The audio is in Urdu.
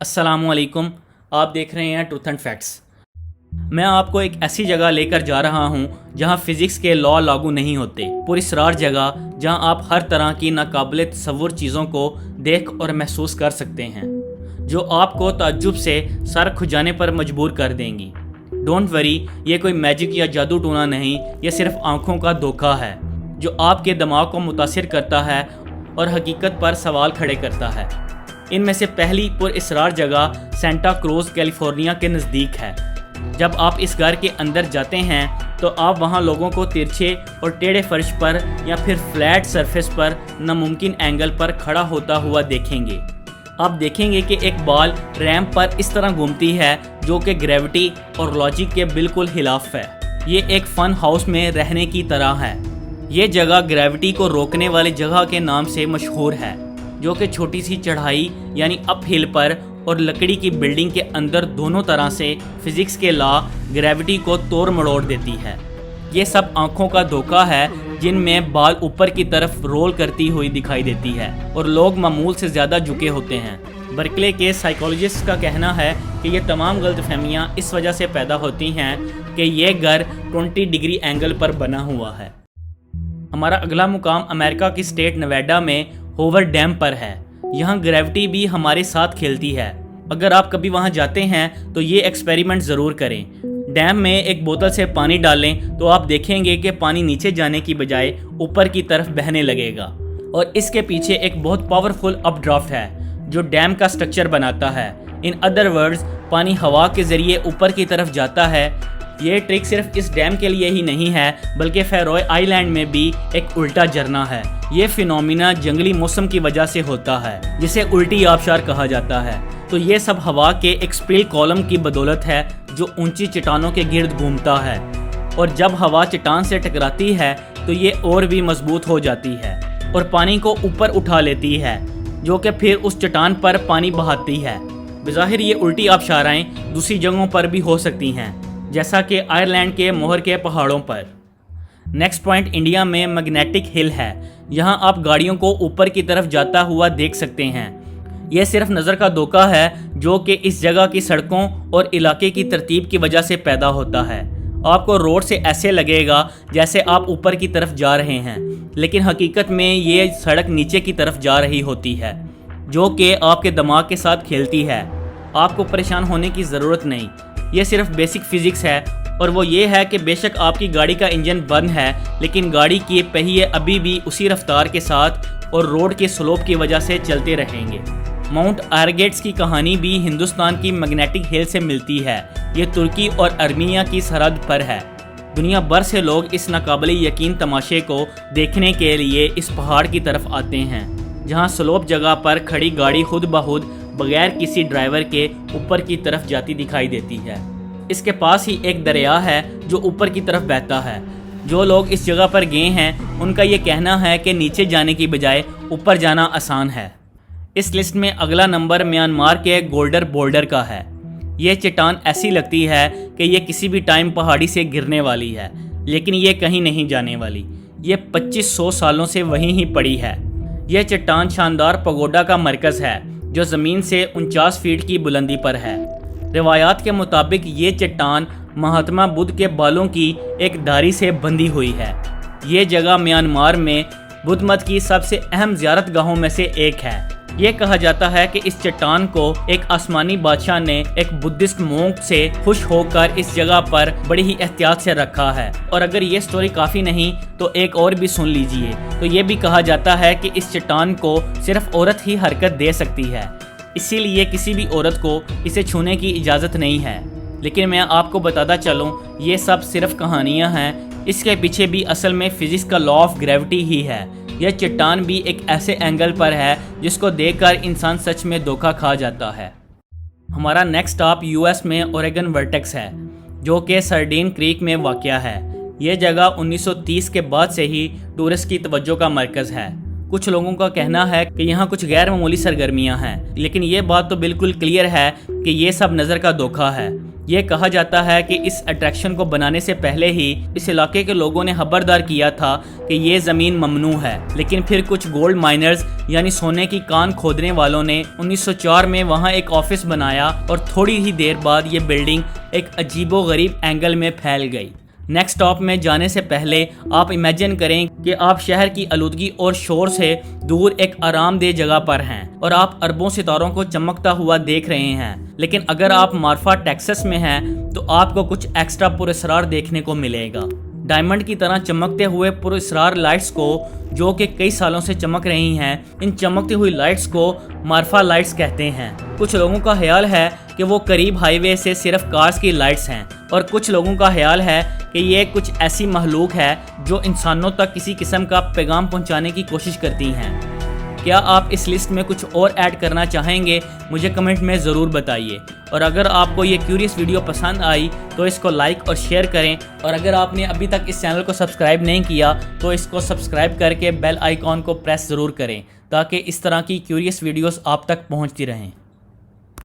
السلام علیکم، آپ دیکھ رہے ہیں ٹروتھ اینڈ فیکٹس۔ میں آپ کو ایک ایسی جگہ لے کر جا رہا ہوں جہاں فزکس کے لا لاگو نہیں ہوتے، پراسرار جگہ جہاں آپ ہر طرح کی ناقابل تصور چیزوں کو دیکھ اور محسوس کر سکتے ہیں جو آپ کو تعجب سے سر کھجانے پر مجبور کر دیں گی۔ ڈونٹ وری، یہ کوئی میجک یا جادو ٹونا نہیں، یہ صرف آنکھوں کا دھوکہ ہے جو آپ کے دماغ کو متاثر کرتا ہے اور حقیقت پر سوال کھڑے کرتا ہے۔ ان میں سے پہلی پراسرار جگہ سینٹا کروز کیلیفورنیا کے نزدیک ہے۔ جب آپ اس گھر کے اندر جاتے ہیں تو آپ وہاں لوگوں کو ترچھے اور ٹیڑھے فرش پر یا پھر فلیٹ سرفیس پر ناممکن اینگل پر کھڑا ہوتا ہوا دیکھیں گے۔ آپ دیکھیں گے کہ ایک بال ریمپ پر اس طرح گھومتی ہے جو کہ گریوٹی اور لاجک کے بالکل خلاف ہے۔ یہ ایک فن ہاؤس میں رہنے کی طرح ہے۔ یہ جگہ گریوٹی کو روکنے والی جگہ کے نام سے مشہور ہے، جو کہ چھوٹی سی چڑھائی یعنی اپ ہل پر اور لکڑی کی بلڈنگ کے اندر دونوں طرح سے فزکس کے لا گریوٹی کو توڑ مڑوڑ دیتی ہے۔ یہ سب آنکھوں کا دھوکہ ہے جن میں بال اوپر کی طرف رول کرتی ہوئی دکھائی دیتی ہے اور لوگ معمول سے زیادہ جھکے ہوتے ہیں۔ برکلے کے سائیکالوجسٹ کا کہنا ہے کہ یہ تمام غلط فہمیاں اس وجہ سے پیدا ہوتی ہیں کہ یہ گھر 20 ڈگری اینگل پر بنا ہوا ہے۔ ہمارا اگلا مقام امریکہ کی اسٹیٹ نیواڈا میں ہوور ڈیم پر ہے۔ یہاں گریوٹی بھی ہمارے ساتھ کھیلتی ہے۔ اگر آپ کبھی وہاں جاتے ہیں تو یہ ایکسپیریمنٹ ضرور کریں۔ ڈیم میں ایک بوتل سے پانی ڈالیں تو آپ دیکھیں گے کہ پانی نیچے جانے کی بجائے اوپر کی طرف بہنے لگے گا، اور اس کے پیچھے ایک بہت پاورفل اپ ڈرافٹ ہے جو ڈیم کا سٹرکچر بناتا ہے۔ ان ادر ورڈز، پانی ہوا کے ذریعے اوپر کی طرف جاتا ہے۔ یہ ٹرک صرف اس ڈیم کے لیے ہی نہیں ہے بلکہ فیروئے آئی لینڈ میں بھی ایک الٹا جھرنا ہے۔ یہ فینومینا جنگلی موسم کی وجہ سے ہوتا ہے جسے الٹی آبشار کہا جاتا ہے۔ تو یہ سب ہوا کے ایک اسپیل کالم کی بدولت ہے جو اونچی چٹانوں کے گرد گھومتا ہے، اور جب ہوا چٹان سے ٹکراتی ہے تو یہ اور بھی مضبوط ہو جاتی ہے اور پانی کو اوپر اٹھا لیتی ہے، جو کہ پھر اس چٹان پر پانی بہاتی ہے۔ بظاہر یہ الٹی آبشاریں دوسری جگہوں پر بھی ہو سکتی ہیں، جیسا کہ آئرلینڈ کے موہر کے پہاڑوں پر۔ نیکسٹ پوائنٹ انڈیا میں میگنیٹک ہل ہے۔ یہاں آپ گاڑیوں کو اوپر کی طرف جاتا ہوا دیکھ سکتے ہیں۔ یہ صرف نظر کا دھوکہ ہے جو کہ اس جگہ کی سڑکوں اور علاقے کی ترتیب کی وجہ سے پیدا ہوتا ہے۔ آپ کو روڈ سے ایسے لگے گا جیسے آپ اوپر کی طرف جا رہے ہیں، لیکن حقیقت میں یہ سڑک نیچے کی طرف جا رہی ہوتی ہے جو کہ آپ کے دماغ کے ساتھ کھیلتی ہے۔ آپ کو پریشان ہونے کی ضرورت نہیں، یہ صرف بیسک فزکس ہے، اور وہ یہ ہے کہ بے شک آپ کی گاڑی کا انجن بند ہے لیکن گاڑی کے پہیے ابھی بھی اسی رفتار کے ساتھ اور روڈ کے سلوپ کی وجہ سے چلتے رہیں گے۔ ماؤنٹ آرگیٹس کی کہانی بھی ہندوستان کی میگنیٹک ہل سے ملتی ہے۔ یہ ترکی اور ارمینیا کی سرحد پر ہے۔ دنیا بھر سے لوگ اس ناقابل یقین تماشے کو دیکھنے کے لیے اس پہاڑ کی طرف آتے ہیں جہاں سلوپ جگہ پر کھڑی گاڑی خود بخود بغیر کسی ڈرائیور کے اوپر کی طرف جاتی دکھائی دیتی ہے۔ اس کے پاس ہی ایک دریا ہے جو اوپر کی طرف بہتا ہے۔ جو لوگ اس جگہ پر گئے ہیں ان کا یہ کہنا ہے کہ نیچے جانے کی بجائے اوپر جانا آسان ہے۔ اس لسٹ میں اگلا نمبر میانمار کے گولڈر بولڈر کا ہے۔ یہ چٹان ایسی لگتی ہے کہ یہ کسی بھی ٹائم پہاڑی سے گرنے والی ہے، لیکن یہ کہیں نہیں جانے والی۔ یہ 2500 سالوں سے وہیں ہی پڑی ہے۔ یہ چٹان شاندار پگوڈا کا مرکز ہے جو زمین سے 49 فیٹ کی بلندی پر ہے۔ روایات کے مطابق یہ چٹان مہاتما بدھ کے بالوں کی ایک دھاری سے بندھی ہوئی ہے۔ یہ جگہ میانمار میں بدھ مت کی سب سے اہم زیارت گاہوں میں سے ایک ہے۔ یہ کہا جاتا ہے کہ اس چٹان کو ایک آسمانی بادشاہ نے ایک بدھسٹ مونک سے خوش ہو کر اس جگہ پر بڑی ہی احتیاط سے رکھا ہے۔ اور اگر یہ سٹوری کافی نہیں تو ایک اور بھی سن لیجئے۔ تو یہ بھی کہا جاتا ہے کہ اس چٹان کو صرف عورت ہی حرکت دے سکتی ہے، اسی لیے کسی بھی عورت کو اسے چھونے کی اجازت نہیں ہے۔ لیکن میں آپ کو بتاتا چلوں، یہ سب صرف کہانیاں ہیں، اس کے پیچھے بھی اصل میں فزکس کا لا آف گریوٹی ہی ہے۔ یہ چٹان بھی ایک ایسے اینگل پر ہے جس کو دیکھ کر انسان سچ میں دھوکہ کھا جاتا ہے۔ ہمارا نیکسٹ اسٹاپ یو ایس میں اوریگن ورٹیکس ہے جو کہ سرڈین کریک میں واقع ہے۔ یہ جگہ 1930 کے بعد سے ہی ٹورسٹ کی توجہ کا مرکز ہے۔ کچھ لوگوں کا کہنا ہے کہ یہاں کچھ غیر معمولی سرگرمیاں ہیں، لیکن یہ بات تو بالکل کلیئر ہے کہ یہ سب نظر کا دھوکہ ہے۔ یہ کہا جاتا ہے کہ اس اٹریکشن کو بنانے سے پہلے ہی اس علاقے کے لوگوں نے خبردار کیا تھا کہ یہ زمین ممنوع ہے، لیکن پھر کچھ گولڈ مائنرز یعنی سونے کی کان کھودنے والوں نے 1904 میں وہاں ایک آفس بنایا اور تھوڑی ہی دیر بعد یہ بلڈنگ ایک عجیب و غریب اینگل میں پھیل گئی۔ نیکسٹ اسٹاپ میں جانے سے پہلے آپ امیجن کریں کہ آپ شہر کی آلودگی اور شور سے دور ایک آرام دہ جگہ پر ہیں اور آپ اربوں ستاروں کو چمکتا ہوا دیکھ رہے ہیں، لیکن اگر آپ مارفا ٹیکسس میں ہیں تو آپ کو کچھ ایکسٹرا پراسرار دیکھنے کو ملے گا۔ ڈائمنڈ کی طرح چمکتے ہوئے پراسرار لائٹس کو جو کہ کئی سالوں سے چمک رہی ہیں، ان چمکتی ہوئی لائٹس کو مارفا لائٹس کہتے ہیں۔ کچھ لوگوں کا خیال ہے کہ وہ قریب ہائی وے سے صرف کارز کی لائٹس ہیں، اور کچھ لوگوں کا خیال ہے کہ یہ کچھ ایسی مخلوق ہے جو انسانوں تک کسی قسم کا پیغام پہنچانے کی کوشش کرتی ہیں۔ کیا آپ اس لسٹ میں کچھ اور ایڈ کرنا چاہیں گے؟ مجھے کمنٹ میں ضرور بتائیے، اور اگر آپ کو یہ کیوریس ویڈیو پسند آئی تو اس کو لائک اور شیئر کریں، اور اگر آپ نے ابھی تک اس چینل کو سبسکرائب نہیں کیا تو اس کو سبسکرائب کر کے بیل آئیکن کو پریس ضرور کریں تاکہ اس طرح کی کیوریس ویڈیوز آپ تک پہنچتی رہیں۔